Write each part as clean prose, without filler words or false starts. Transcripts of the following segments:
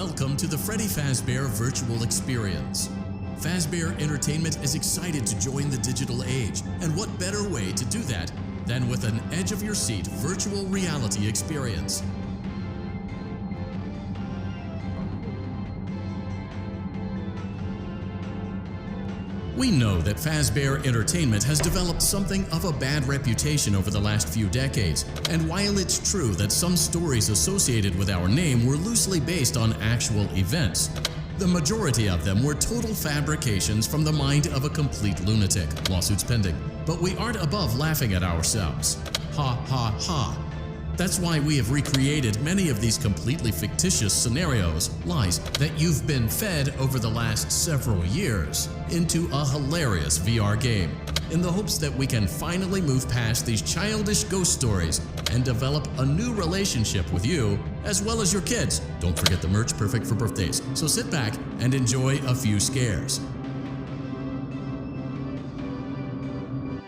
Welcome to the Freddy Fazbear Virtual Experience. Fazbear Entertainment is excited to join the digital age, and what better way to do that than with an edge-of-your-seat virtual reality experience. We know that Fazbear Entertainment has developed something of a bad reputation over the last few decades, and while it's true that some stories associated with our name were loosely based on actual events, the majority of them were total fabrications from the mind of a complete lunatic. Lawsuits pending. But we aren't above laughing at ourselves. Ha ha ha. That's why we have recreated many of these completely fictitious scenarios, lies that you've been fed over the last several years, into a hilarious VR game, in the hopes that we can finally move past these childish ghost stories and develop a new relationship with you, as well as your kids. Don't forget the merch, perfect for birthdays. So sit back and enjoy a few scares.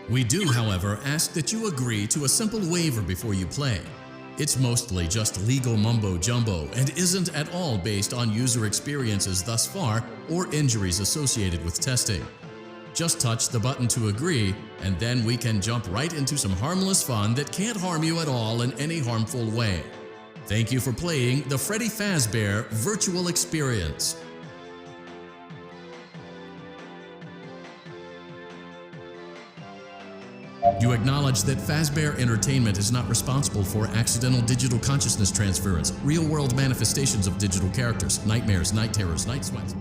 We do, however, ask that you agree to a simple waiver before you play. It's mostly just legal mumbo-jumbo and isn't at all based on user experiences thus far or injuries associated with testing. Just touch the button to agree, and then we can jump right into some harmless fun that can't harm you at all in any harmful way. Thank you for playing the Freddy Fazbear Virtual Experience. You acknowledge that Fazbear Entertainment is not responsible for accidental digital consciousness transference, real-world manifestations of digital characters, nightmares, night terrors, night sweats.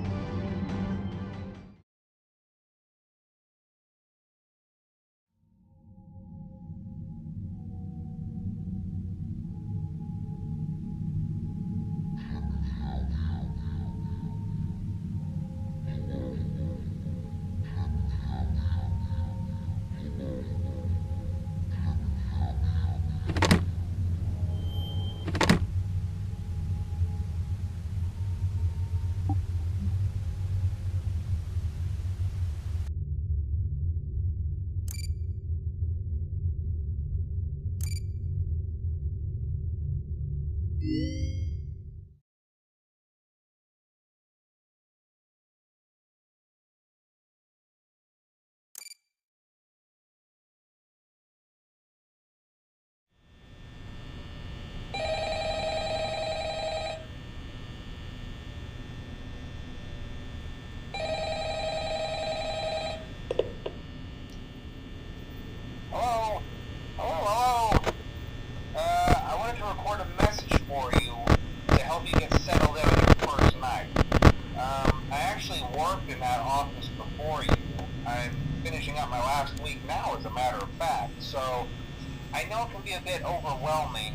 I know it can be a bit overwhelming,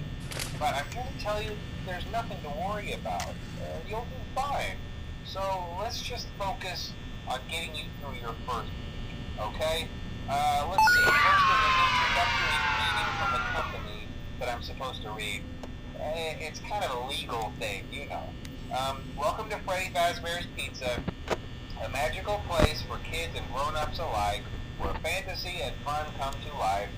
but I'm here to tell you there's nothing to worry about. You'll be fine. So let's just focus on getting you through your first week, okay? Let's see. First, there's an introductory greeting from the company that I'm supposed to read. It's kind of a legal thing, you know. Welcome to Freddy Fazbear's Pizza, a magical place for kids and grown-ups alike, where fantasy and fun come to life.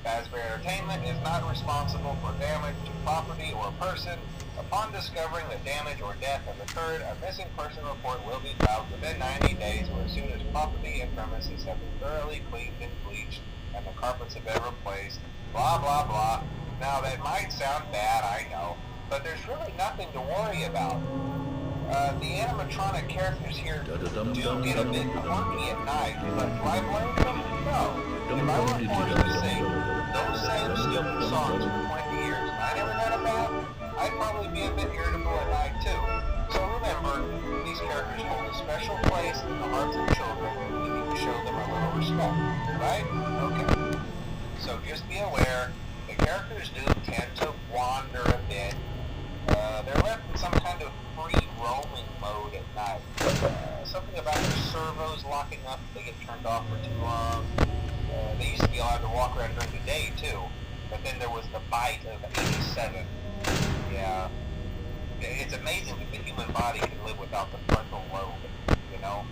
Fazbear Entertainment is not responsible for damage to property or person. Upon discovering that damage or death has occurred, a missing person report will be filed within 90 days or as soon as property and premises have been thoroughly cleaned and bleached and the carpets have been replaced. Blah, blah, blah. Now, that might sound bad, I know, but there's really nothing to worry about. The animatronic characters here do get a bit quirky at night, but do I blame them? No. If I were forced to sing those same stupid songs for 20 years and I never got a bath, I'd probably be a bit irritable at night too. So remember, these characters hold a special place in the hearts of children. We need to show them a little respect, right? Okay. So just be aware, the characters do tend to wander a bit. They're left in some kind of free roaming mode at night. Something about their servos locking up if they get turned off for too long. They used to be allowed to walk around during the day too, but then there was the bite of 87. Yeah. It's amazing that the human body can live without the frontal lobe, you know?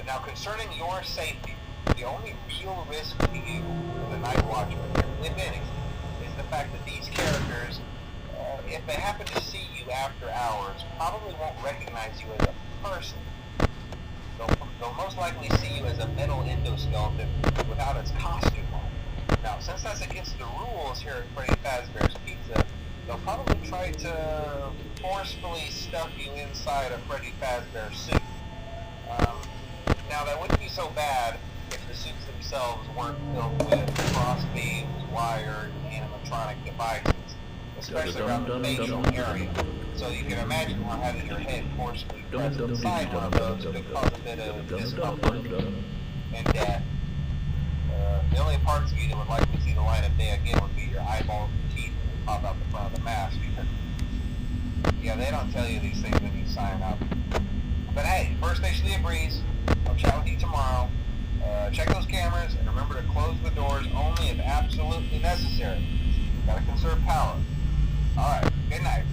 Now concerning your safety, the only real risk to you, the Night Watchman, if any, is the fact that these characters, if they happen to see you after hours, probably won't recognize you as a person. They'll most likely see you as a metal endoskeleton without its costume on. Now, since that's against the rules here at Freddy Fazbear's Pizza, they'll probably try to forcefully stuff you inside a Freddy Fazbear suit. Now, that wouldn't be so bad if the suits themselves weren't filled with cross beams, wired, animatronic devices, especially around the facial area. So you can imagine how having your head forcefully pressed inside one of those could cause a bit of discomfort and death. The only parts of you that would likely see the light of day again would be your eyeballs and teeth when they pop out the front of the mask. Yeah, they don't tell you these things when you sign up. But hey, first station of the breeze. I'll chat with you tomorrow. Check those cameras and remember to close the doors only if absolutely necessary. Gotta conserve power. Alright, good night.